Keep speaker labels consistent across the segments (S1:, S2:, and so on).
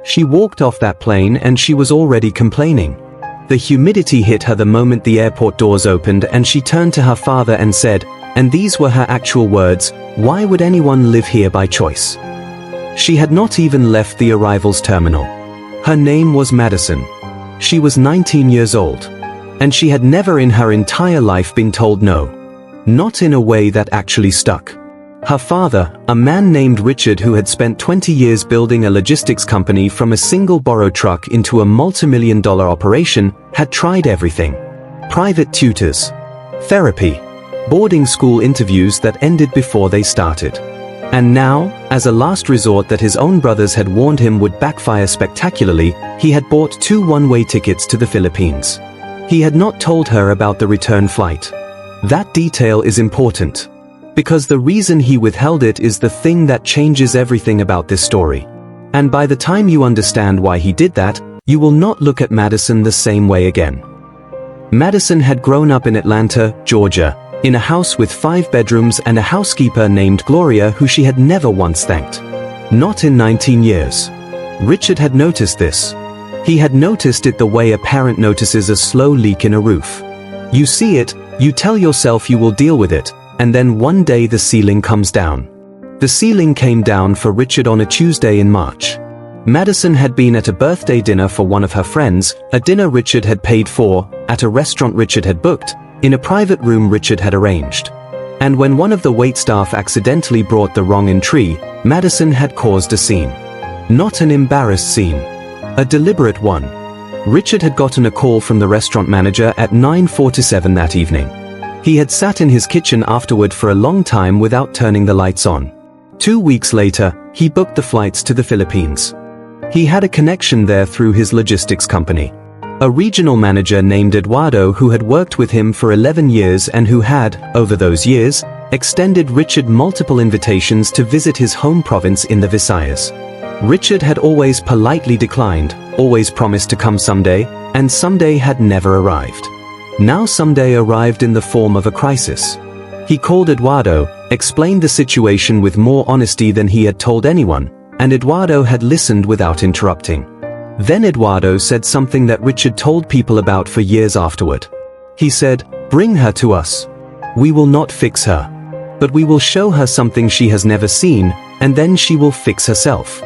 S1: She walked off that plane and she was already complaining. The humidity hit her the moment the airport doors opened, and she turned to her father and said, and these were her actual words, "Why would anyone live here by choice?" She had not even left the arrivals terminal. Her name was Madison. She was 19 years old. And she had never in her entire life been told no. Not in a way that actually stuck. Her father, a man named Richard who had spent 20 years building a logistics company from a single borrowed truck into a multi-million-dollar operation, had tried everything. Private tutors, therapy, boarding school interviews that ended before they started. And now, as a last resort that his own brothers had warned him would backfire spectacularly, he had bought 2 one-way tickets to the Philippines. He had not told her about the return flight. That detail is important. Because the reason he withheld it is the thing that changes everything about this story. And by the time you understand why he did that, you will not look at Madison the same way again. Madison had grown up in Atlanta, Georgia, in a house with 5 bedrooms and a housekeeper named Gloria who she had never once thanked. Not in 19 years. Richard had noticed this. He had noticed it the way a parent notices a slow leak in a roof. You see it, you tell yourself you will deal with it, and then one day the ceiling comes down. The ceiling came down for Richard on a Tuesday in March. Madison had been at a birthday dinner for one of her friends, a dinner Richard had paid for, at a restaurant Richard had booked, in a private room Richard had arranged. And when one of the waitstaff accidentally brought the wrong entree, Madison had caused a scene. Not an embarrassed scene. A deliberate one. Richard had gotten a call from the restaurant manager at 9:47 that evening. He had sat in his kitchen afterward for a long time without turning the lights on. 2 weeks later, he booked the flights to the Philippines. He had a connection there through his logistics company. A regional manager named Eduardo who had worked with him for 11 years and who had, over those years, extended Richard multiple invitations to visit his home province in the Visayas. Richard had always politely declined, always promised to come someday, and someday had never arrived. Now someday arrived in the form of a crisis. He called Eduardo, explained the situation with more honesty than he had told anyone, and Eduardo had listened without interrupting. Then Eduardo said something that Richard told people about for years afterward. He said, "Bring her to us. We will not fix her. But we will show her something she has never seen, and then she will fix herself."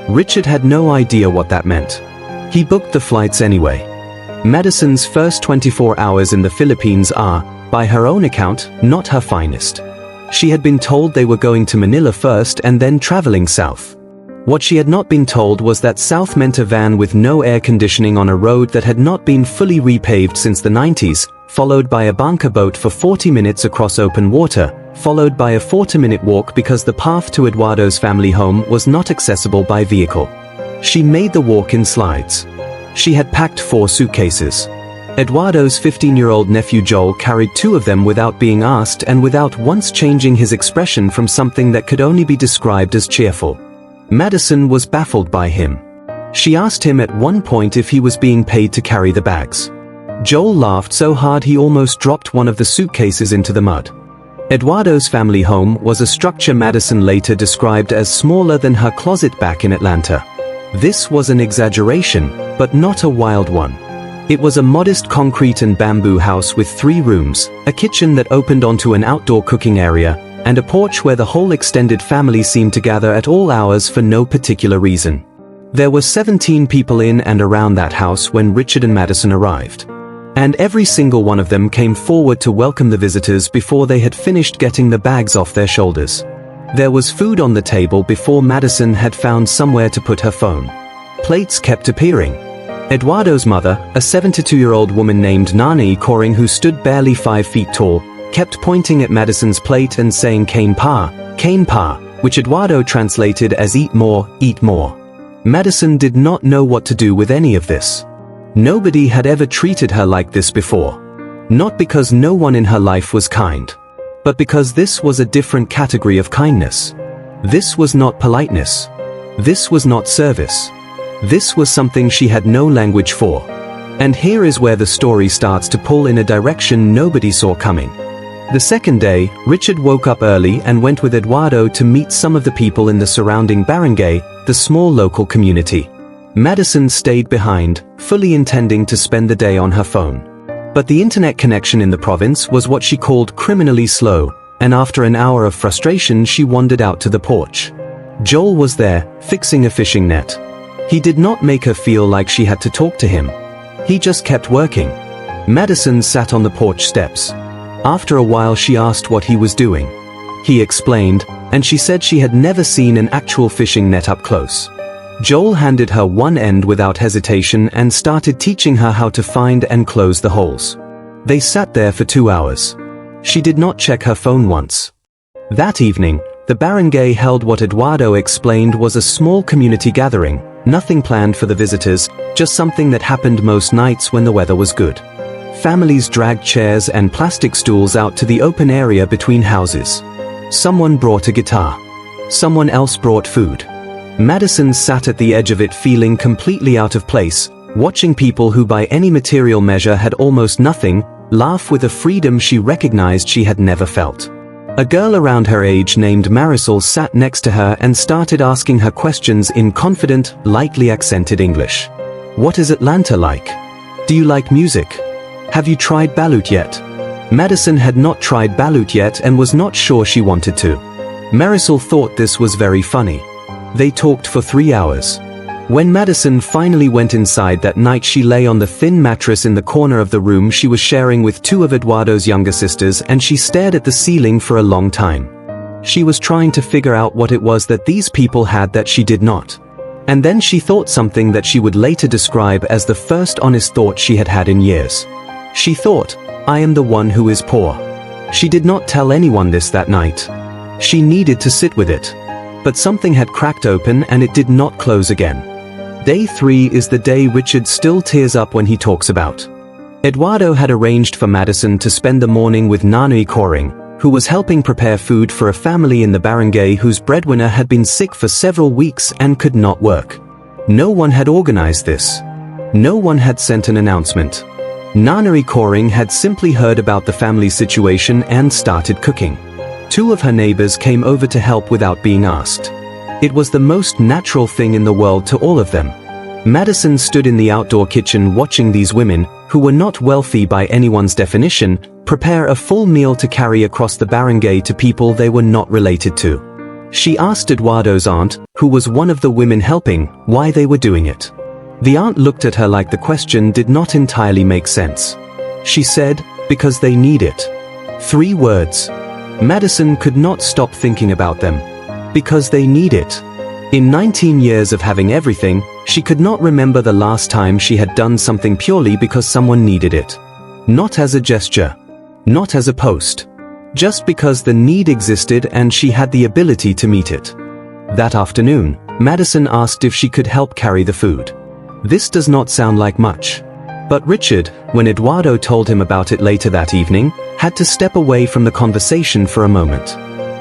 S1: Richard had no idea what that meant. He booked the flights anyway. Madison's first 24 hours in the Philippines are, by her own account, not her finest. She had been told they were going to Manila first and then traveling south. What she had not been told was that south meant a van with no air conditioning on a road that had not been fully repaved since the 90s, followed by a bunker boat for 40 minutes across open water, followed by a 40-minute walk because the path to Eduardo's family home was not accessible by vehicle. She made the walk in slides. She had packed 4 suitcases. Eduardo's 15-year-old nephew Joel carried 2 of them without being asked and without once changing his expression from something that could only be described as cheerful. Madison was baffled by him. She asked him at one point if he was being paid to carry the bags. Joel laughed so hard he almost dropped one of the suitcases into the mud. Eduardo's family home was a structure Madison later described as smaller than her closet back in Atlanta. This was an exaggeration, but not a wild one. It was a modest concrete and bamboo house with 3 rooms, a kitchen that opened onto an outdoor cooking area, and a porch where the whole extended family seemed to gather at all hours for no particular reason. There were 17 people in and around that house when Richard and Madison arrived. And every single one of them came forward to welcome the visitors before they had finished getting the bags off their shoulders. There was food on the table before Madison had found somewhere to put her phone. Plates kept appearing. Eduardo's mother, a 72-year-old woman named Nani Coring who stood barely 5 feet tall, kept pointing at Madison's plate and saying kain pa, which Eduardo translated as eat more, eat more. Madison did not know what to do with any of this. Nobody had ever treated her like this before. Not because no one in her life was kind, but because this was a different category of kindness. This was not politeness. This was not service. This was something she had no language for. And here is where the story starts to pull in a direction nobody saw coming. The second day, Richard woke up early and went with Eduardo to meet some of the people in the surrounding barangay, the small local community. Madison stayed behind, fully intending to spend the day on her phone. But the internet connection in the province was what she called criminally slow, and after an hour of frustration she wandered out to the porch. Joel was there, fixing a fishing net. He did not make her feel like she had to talk to him. He just kept working. Madison sat on the porch steps. After a while she asked what he was doing. He explained, and she said she had never seen an actual fishing net up close. Joel handed her one end without hesitation and started teaching her how to find and close the holes. They sat there for 2 hours. She did not check her phone once. That evening, the barangay held what Eduardo explained was a small community gathering, nothing planned for the visitors, just something that happened most nights when the weather was good. Families dragged chairs and plastic stools out to the open area between houses. Someone brought a guitar. Someone else brought food. Madison sat at the edge of it feeling completely out of place, watching people who by any material measure had almost nothing, laugh with a freedom she recognized she had never felt. A girl around her age named Marisol sat next to her and started asking her questions in confident, lightly accented English. What is Atlanta like? Do you like music? Have you tried balut yet? Madison had not tried balut yet and was not sure she wanted to. Marisol thought this was very funny. They talked for 3 hours. When Madison finally went inside that night, she lay on the thin mattress in the corner of the room she was sharing with 2 of Eduardo's younger sisters, and she stared at the ceiling for a long time. She was trying to figure out what it was that these people had that she did not. And then she thought something that she would later describe as the first honest thought she had had in years. She thought, I am the one who is poor. She did not tell anyone this that night. She needed to sit with it. But something had cracked open and it did not close again. Day 3 is the day Richard still tears up when he talks about. Eduardo had arranged for Madison to spend the morning with Nanay Coring, who was helping prepare food for a family in the barangay whose breadwinner had been sick for several weeks and could not work. No one had organized this. No one had sent an announcement. Nanay Coring had simply heard about the family's situation and started cooking. 2 of her neighbors came over to help without being asked. It was the most natural thing in the world to all of them. Madison stood in the outdoor kitchen watching these women, who were not wealthy by anyone's definition, prepare a full meal to carry across the barangay to people they were not related to. She asked Eduardo's aunt, who was one of the women helping, why they were doing it. The aunt looked at her like the question did not entirely make sense. She said, because they need it. 3 words. Madison could not stop thinking about them. Because they need it. In 19 years of having everything, she could not remember the last time she had done something purely because someone needed it. Not as a gesture. Not as a post. Just because the need existed and she had the ability to meet it. That afternoon, Madison asked if she could help carry the food. This does not sound like much. But Richard, when Eduardo told him about it later that evening, had to step away from the conversation for a moment.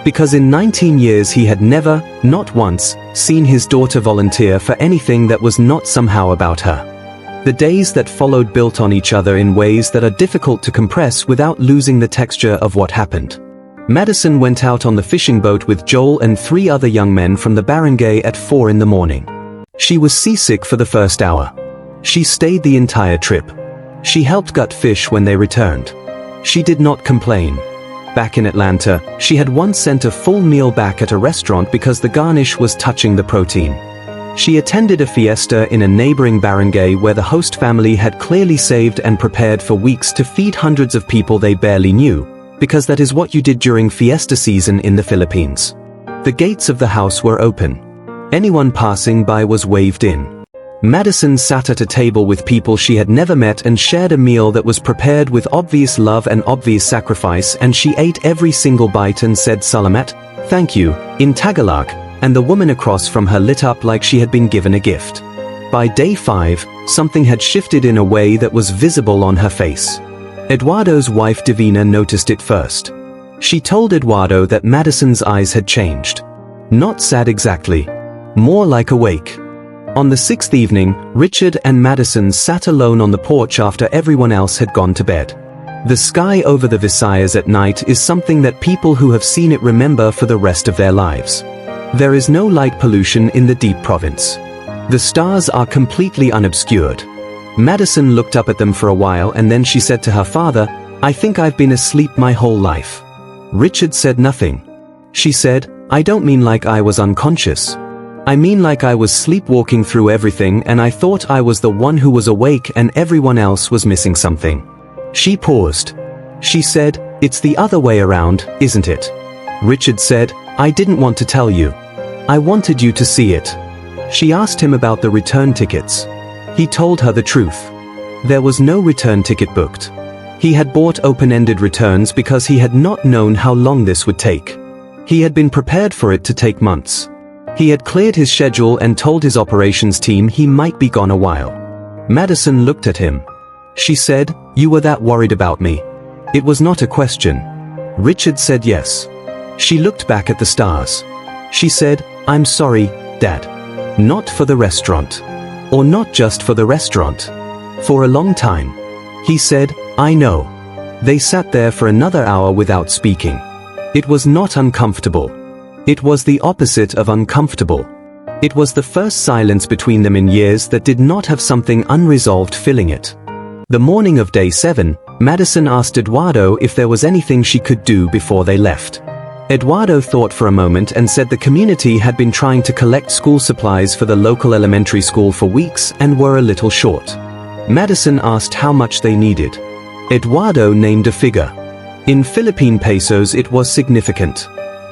S1: Because in 19 years he had never, not once, seen his daughter volunteer for anything that was not somehow about her. The days that followed built on each other in ways that are difficult to compress without losing the texture of what happened. Madison went out on the fishing boat with Joel and 3 other young men from the barangay at 4 in the morning. She was seasick for the first hour. She stayed the entire trip. She helped gut fish when they returned. She did not complain. Back in Atlanta, she had once sent a full meal back at a restaurant because the garnish was touching the protein. She attended a fiesta in a neighboring barangay where the host family had clearly saved and prepared for weeks to feed hundreds of people they barely knew, because that is what you did during fiesta season in the Philippines. The gates of the house were open. Anyone passing by was waved in. Madison sat at a table with people she had never met and shared a meal that was prepared with obvious love and obvious sacrifice, and she ate every single bite and said "Salamat," thank you, in Tagalog, and the woman across from her lit up like she had been given a gift. By day 5, something had shifted in a way that was visible on her face. Eduardo's wife Divina noticed it first. She told Eduardo that Madison's eyes had changed. Not sad exactly. More like awake. On the 6th evening, Richard and Madison sat alone on the porch after everyone else had gone to bed. The sky over the Visayas at night is something that people who have seen it remember for the rest of their lives. There is no light pollution in the deep province. The stars are completely unobscured. Madison looked up at them for a while and then she said to her father, "I think I've been asleep my whole life." Richard said nothing. She said, "I don't mean like I was unconscious. I mean like I was sleepwalking through everything and I thought I was the one who was awake and everyone else was missing something." She paused. She said, "It's the other way around, isn't it?" Richard said, "I didn't want to tell you. I wanted you to see it." She asked him about the return tickets. He told her the truth. There was no return ticket booked. He had bought open-ended returns because he had not known how long this would take. He had been prepared for it to take months. He had cleared his schedule and told his operations team he might be gone a while. Madison looked at him. She said, "You were that worried about me?" It was not a question. Richard said yes. She looked back at the stars. She said, "I'm sorry, Dad. Not for the restaurant. Or not just for the restaurant. For a long time." He said, "I know." They sat there for another hour without speaking. It was not uncomfortable. It was the opposite of uncomfortable. It was the first silence between them in years that did not have something unresolved filling it. The morning of day 7, Madison asked Eduardo if there was anything she could do before they left. Eduardo thought for a moment and said the community had been trying to collect school supplies for the local elementary school for weeks and were a little short. Madison asked how much they needed. Eduardo named a figure. In Philippine pesos it was significant.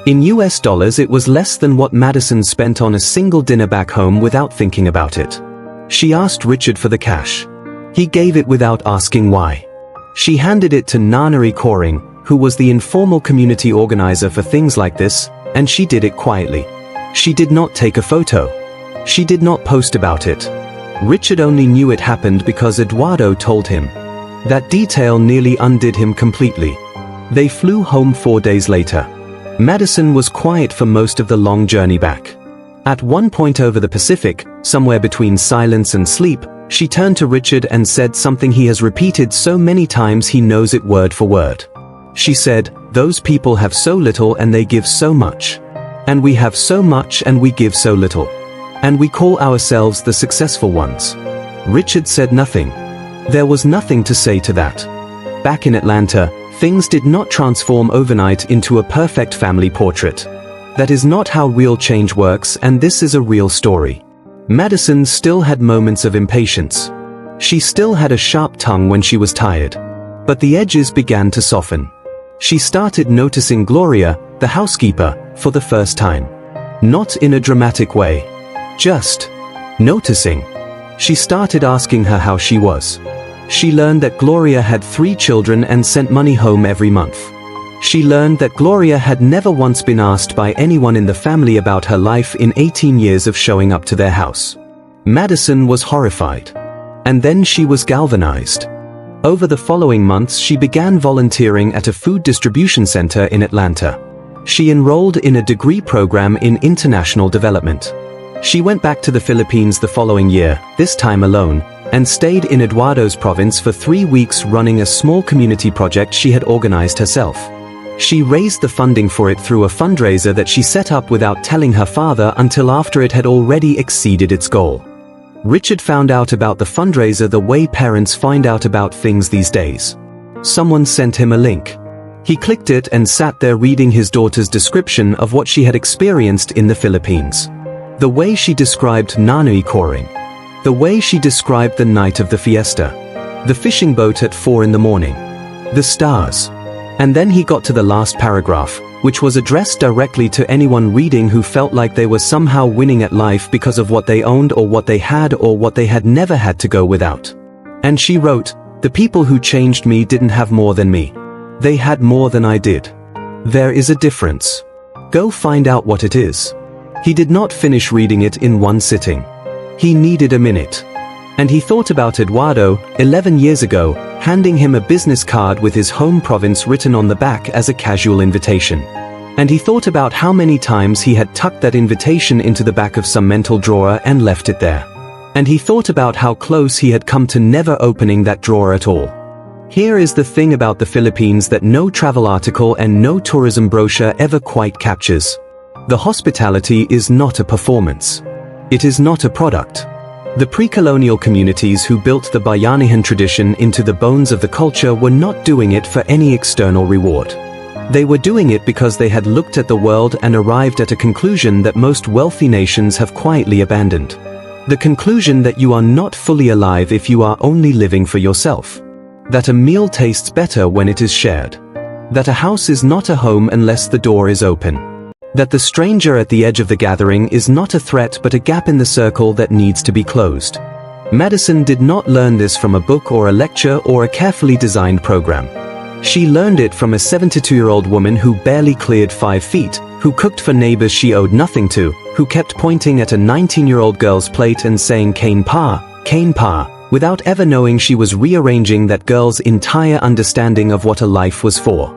S1: In US dollars it was less than what Madison spent on a single dinner back home without thinking about it. She asked Richard for the cash. He gave it without asking why. She handed it to Nanari Koring, who was the informal community organizer for things like this, and she did it quietly. She did not take a photo. She did not post about it. Richard only knew it happened because Eduardo told him. That detail nearly undid him completely. They flew home 4 days later. Madison was quiet for most of the long journey back. At one point over the Pacific, somewhere between silence and sleep, she turned to Richard and said something he has repeated so many times he knows it word for word. She said, "Those people have so little and they give so much. And we have so much and we give so little. And we call ourselves the successful ones." Richard said nothing. There was nothing to say to that. Back in Atlanta, things did not transform overnight into a perfect family portrait. That is not how real change works, and this is a real story. Madison still had moments of impatience. She still had a sharp tongue when she was tired. But the edges began to soften. She started noticing Gloria, the housekeeper, for the first time. Not in a dramatic way. Just noticing. She started asking her how she was. She learned that Gloria had 3 children and sent money home every month. She learned that Gloria had never once been asked by anyone in the family about her life in 18 years of showing up to their house. Madison was horrified. And then she was galvanized. Over the following months she began volunteering at a food distribution center in Atlanta. She enrolled in a degree program in international development. She went back to the Philippines the following year, this time alone, and stayed in Eduardo's province for 3 weeks running a small community project she had organized herself. She raised the funding for it through a fundraiser that she set up without telling her father until after it had already exceeded its goal. Richard found out about the fundraiser the way parents find out about things these days. Someone sent him a link. He clicked it and sat there reading his daughter's description of what she had experienced in the Philippines. The way she described Nanay Koring. The way she described the night of the fiesta. The fishing boat at 4 in the morning. The stars. And then he got to the last paragraph, which was addressed directly to anyone reading who felt like they were somehow winning at life because of what they owned or what they had or what they had never had to go without. And she wrote, "The people who changed me didn't have more than me. They had more than I did. There is a difference. Go find out what it is." He did not finish reading it in one sitting. He needed a minute. And he thought about Eduardo, 11 years ago, handing him a business card with his home province written on the back as a casual invitation. And he thought about how many times he had tucked that invitation into the back of some mental drawer and left it there. And he thought about how close he had come to never opening that drawer at all. Here is the thing about the Philippines that no travel article and no tourism brochure ever quite captures. The hospitality is not a performance. It is not a product. The pre-colonial communities who built the bayanihan tradition into the bones of the culture were not doing it for any external reward. They were doing it because they had looked at the world and arrived at a conclusion that most wealthy nations have quietly abandoned. The conclusion that you are not fully alive if you are only living for yourself. That a meal tastes better when it is shared. That a house is not a home unless the door is open. That the stranger at the edge of the gathering is not a threat but a gap in the circle that needs to be closed. Madison did not learn this from a book or a lecture or a carefully designed program. She learned it from a 72-year-old woman who barely cleared 5 feet, who cooked for neighbors she owed nothing to, who kept pointing at a 19-year-old girl's plate and saying "Kain pa," without ever knowing she was rearranging that girl's entire understanding of what a life was for.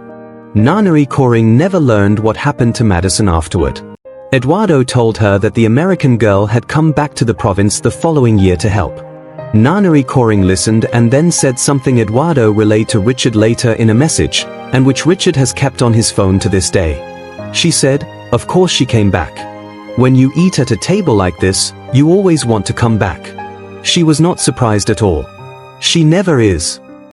S1: Nanari Coring never learned what happened to Madison afterward. Eduardo told her that the American girl had come back to the province the following year to help. Nanari Coring listened and then said something Eduardo relayed to Richard later in a message, and which Richard has kept on his phone to this day. She said, "Of course she came back. When you eat at a table like this, you always want to come back." She was not surprised at all. She never is.